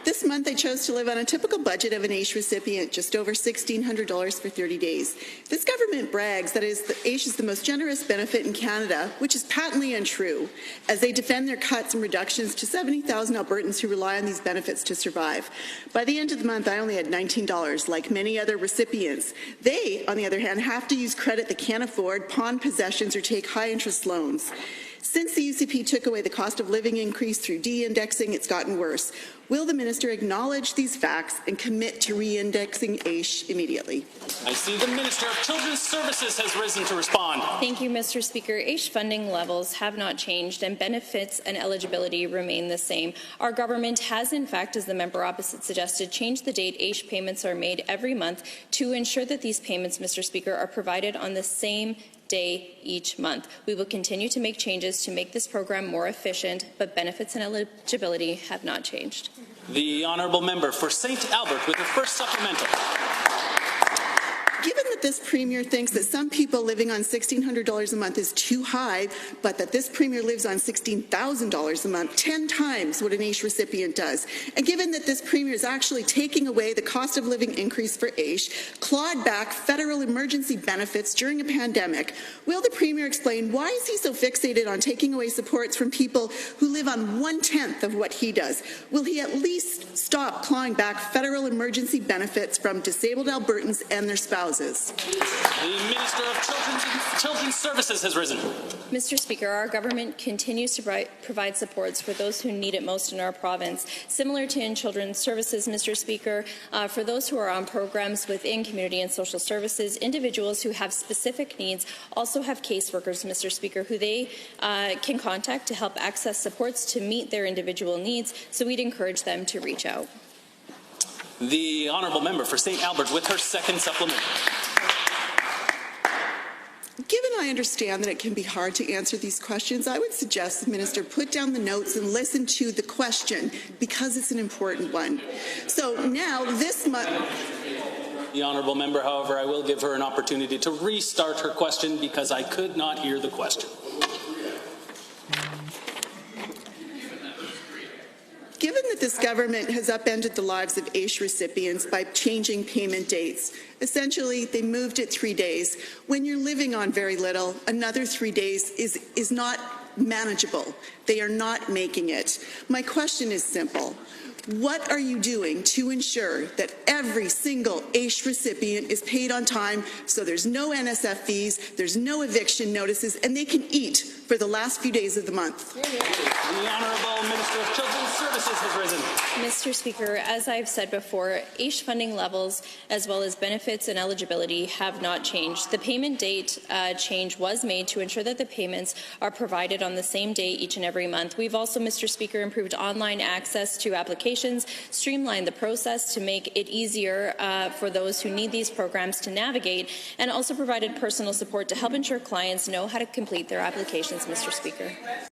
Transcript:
This month, I chose to live on a typical budget of an Aish recipient, just over $1,600 for 30 days. This government brags that Aish is the most generous benefit in Canada, which is patently untrue, as they defend their cuts and reductions to 70,000 Albertans who rely on these benefits to survive. By the end of the month, I only had $19, like many other recipients. They, on the other hand, have to use credit they can't afford, pawn possessions, or take high-interest loans. Since the UCP took away the cost of living increase through de-indexing, it's gotten worse. Will the minister acknowledge these facts and commit to re-indexing Aish immediately? I see the Minister of Children's Services has risen to respond. Thank you, Mr. Speaker. Aish funding levels have not changed and benefits and eligibility remain the same. Our government has, in fact, as the member opposite suggested, changed the date Aish payments are made every month to ensure that these payments, Mr. Speaker, are provided on the same day each month. We will continue to make changes to make this program more efficient, but benefits and eligibility have not changed. The honourable member for St. Albert with her first supplemental. Given that this Premier thinks that some people living on $1,600 a month is too high, but that this Premier lives on $16,000 a month, 10 times what an Aish recipient does, and given that this Premier is actually taking away the cost of living increase for Aish, clawed back federal emergency benefits during a pandemic, will the Premier explain why is he so fixated on taking away supports from people who live on 1/10 of what he does? Will he at least stop clawing back federal emergency benefits from disabled Albertans and their spouses? The Minister of Children's Services has risen. Mr. Speaker, our government continues to provide supports for those who need it most in our province. Similar to in Children's Services, Mr. Speaker, for those who are on programs within Community and Social Services, individuals who have specific needs also have caseworkers, Mr. Speaker, who they can contact to help access supports to meet their individual needs, so we'd encourage them to reach out. The honourable member for St. Albert with her second supplement. Given I understand that it can be hard to answer these questions, I would suggest the minister put down the notes and listen to the question, because it's an important one. So now, this month... The honourable member, however, I will give her an opportunity to restart her question because I could not hear the question. Given that this government has upended the lives of Aish recipients by changing payment dates, essentially they moved it 3 days. When you're living on very little, another 3 days is not manageable. They are not making it. My question is simple. What are you doing to ensure that every single Aish recipient is paid on time so there's no NSF fees, there's no eviction notices, and they can eat for the last few days of the month? The Honourable Minister of Children's Services has risen. Mr. Speaker, as I've said before, Aish funding levels as well as benefits and eligibility have not changed. The payment date change was made to ensure that the payments are provided on the same day each and every month. We've also, Mr. Speaker, improved online access to applications, streamlined the process to make it easier for those who need these programs to navigate, and also provided personal support to help ensure clients know how to complete their applications, Mr. Speaker.